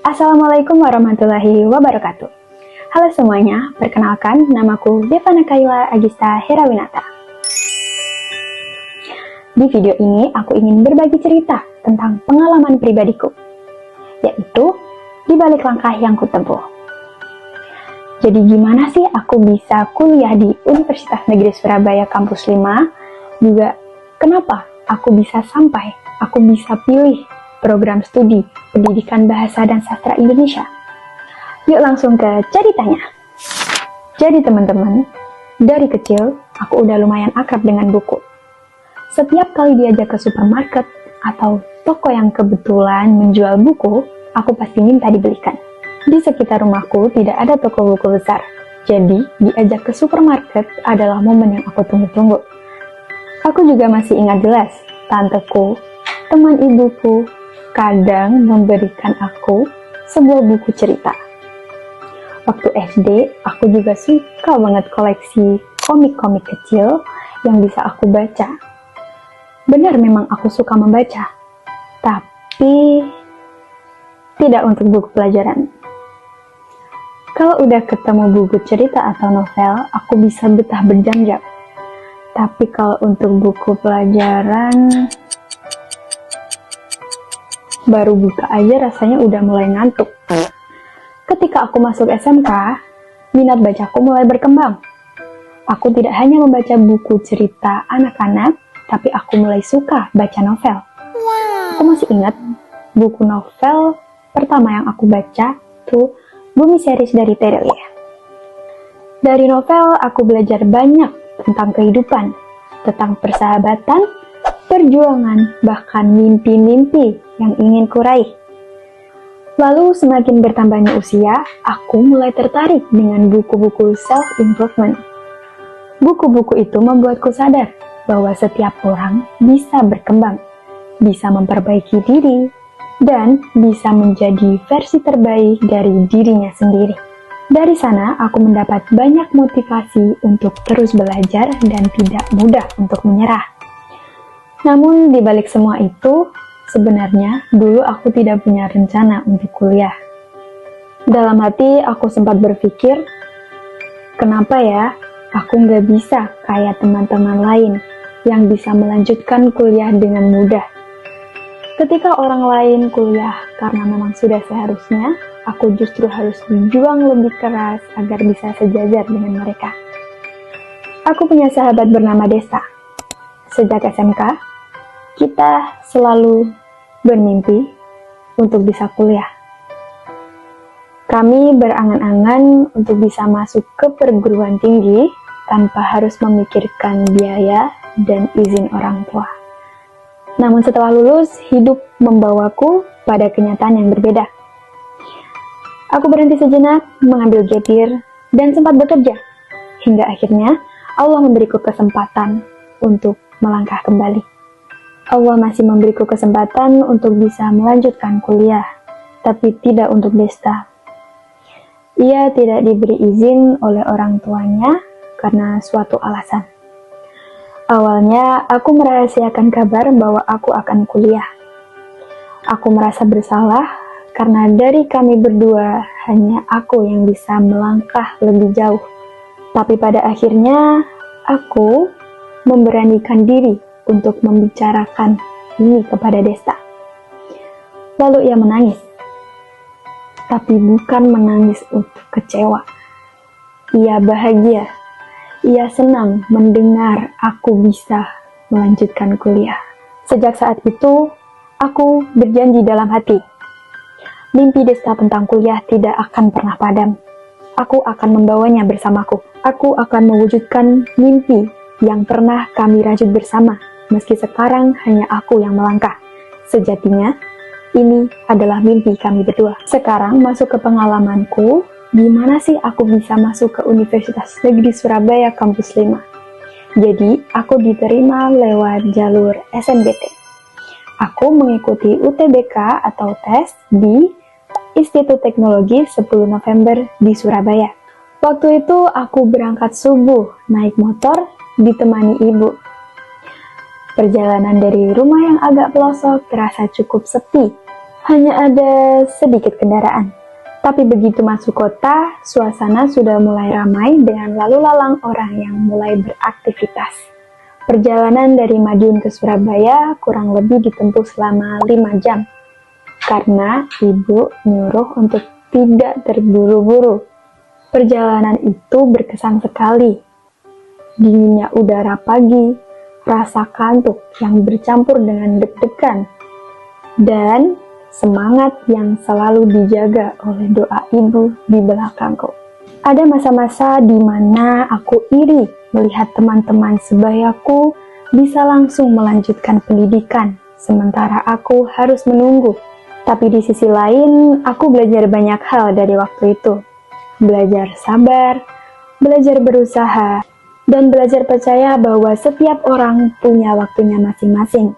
Assalamualaikum warahmatullahi wabarakatuh. Halo semuanya, perkenalkan namaku Devana Kaila Agista Herawinata. Di video ini aku ingin berbagi cerita tentang pengalaman pribadiku, yaitu di balik langkah yang kutempuh. Jadi gimana sih aku bisa kuliah di Universitas Negeri Surabaya Kampus 5? Juga kenapa aku bisa pilih program studi Pendidikan Bahasa dan Sastra Indonesia. Yuk langsung ke ceritanya. Jadi teman-teman, dari kecil aku udah lumayan akrab dengan buku. Setiap kali diajak ke supermarket atau toko yang kebetulan menjual buku, aku pasti minta dibelikan. Di sekitar rumahku tidak ada toko buku besar, jadi diajak ke supermarket adalah momen yang aku tunggu-tunggu. Aku juga masih ingat jelas, tanteku, teman ibuku, kadang memberikan aku sebuah buku cerita. Waktu SD, aku juga suka banget koleksi komik-komik kecil yang bisa aku baca. Benar memang aku suka membaca, tapi tidak untuk buku pelajaran. Kalau udah ketemu buku cerita atau novel, aku bisa betah berjam-jam. Tapi kalau untuk buku pelajaran, baru buka aja rasanya udah mulai ngantuk. Ketika aku masuk SMK, minat bacaku mulai berkembang. Aku tidak hanya membaca buku cerita anak-anak, tapi aku mulai suka baca novel. Aku masih ingat buku novel pertama yang aku baca tuh Bumi Series dari Terelia. Dari novel aku belajar banyak tentang kehidupan, tentang persahabatan, perjuangan, bahkan mimpi-mimpi yang ingin kuraih. Lalu semakin bertambahnya usia, aku mulai tertarik dengan buku-buku self-improvement. Buku-buku itu membuatku sadar bahwa setiap orang bisa berkembang, bisa memperbaiki diri, dan bisa menjadi versi terbaik dari dirinya sendiri. Dari sana, aku mendapat banyak motivasi untuk terus belajar dan tidak mudah untuk menyerah. Namun, di balik semua itu, sebenarnya dulu aku tidak punya rencana untuk kuliah. Dalam hati, aku sempat berpikir, kenapa ya aku nggak bisa kayak teman-teman lain yang bisa melanjutkan kuliah dengan mudah. Ketika orang lain kuliah karena memang sudah seharusnya, aku justru harus berjuang lebih keras agar bisa sejajar dengan mereka. Aku punya sahabat bernama Desta. Sejak SMK, kita selalu bermimpi untuk bisa kuliah. Kami berangan-angan untuk bisa masuk ke perguruan tinggi tanpa harus memikirkan biaya dan izin orang tua. Namun setelah lulus, hidup membawaku pada kenyataan yang berbeda. Aku berhenti sejenak, mengambil gap year, dan sempat bekerja. Hingga akhirnya, Allah memberiku kesempatan untuk melangkah kembali. Allah masih memberiku kesempatan untuk bisa melanjutkan kuliah, tapi tidak untuk Desta. Ia tidak diberi izin oleh orang tuanya karena suatu alasan. Awalnya, aku merahasiakan kabar bahwa aku akan kuliah. Aku merasa bersalah karena dari kami berdua hanya aku yang bisa melangkah lebih jauh. Tapi pada akhirnya, aku memberanikan diri untuk membicarakan ini kepada Desta. Lalu ia menangis. Tapi bukan menangis untuk kecewa. Ia bahagia. Ia senang mendengar aku bisa melanjutkan kuliah. Sejak saat itu, aku berjanji dalam hati. Mimpi Desta tentang kuliah tidak akan pernah padam. Aku akan membawanya bersamaku. Aku akan mewujudkan mimpi yang pernah kami rajut bersama. Meski sekarang hanya aku yang melangkah. Sejatinya, ini adalah mimpi kami berdua. Sekarang masuk ke pengalamanku, di mana sih aku bisa masuk ke Universitas Negeri Surabaya Kampus 5. Jadi, aku diterima lewat jalur SNBT. Aku mengikuti UTBK atau tes di Institut Teknologi 10 November di Surabaya. Waktu itu aku berangkat subuh, naik motor, ditemani ibu. Perjalanan dari rumah yang agak pelosok terasa cukup sepi. Hanya ada sedikit kendaraan. Tapi begitu masuk kota, suasana sudah mulai ramai dengan lalu lalang orang yang mulai beraktivitas. Perjalanan dari Madiun ke Surabaya kurang lebih ditempuh selama 5 jam. Karena ibu nyuruh untuk tidak terburu-buru. Perjalanan itu berkesan sekali. Dinginnya udara pagi, rasa kantuk yang bercampur dengan deg-degan, dan semangat yang selalu dijaga oleh doa ibu di belakangku. Ada masa-masa di mana aku iri melihat teman-teman sebayaku bisa langsung melanjutkan pendidikan, sementara aku harus menunggu. Tapi di sisi lain, aku belajar banyak hal dari waktu itu. Belajar sabar, belajar berusaha, dan belajar percaya bahwa setiap orang punya waktunya masing-masing.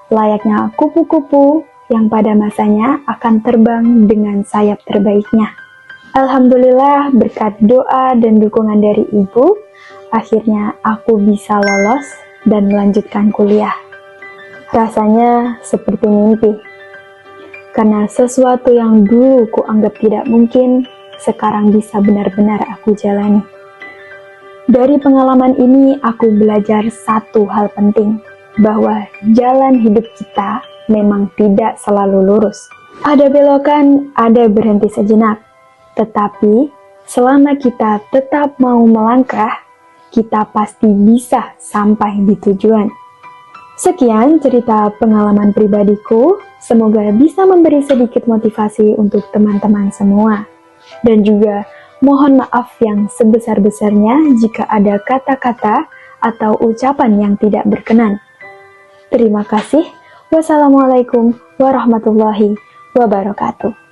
Layaknya kupu-kupu yang pada masanya akan terbang dengan sayap terbaiknya. Alhamdulillah, berkat doa dan dukungan dari ibu, akhirnya aku bisa lolos dan melanjutkan kuliah. Rasanya seperti mimpi. Karena sesuatu yang dulu kuanggap tidak mungkin, sekarang bisa benar-benar aku jalani. Dari pengalaman ini, aku belajar satu hal penting, bahwa jalan hidup kita memang tidak selalu lurus. Ada belokan, ada berhenti sejenak. Tetapi, selama kita tetap mau melangkah, kita pasti bisa sampai di tujuan. Sekian cerita pengalaman pribadiku, semoga bisa memberi sedikit motivasi untuk teman-teman semua. Dan juga mohon maaf yang sebesar-besarnya jika ada kata-kata atau ucapan yang tidak berkenan. Terima kasih. Wassalamualaikum warahmatullahi wabarakatuh.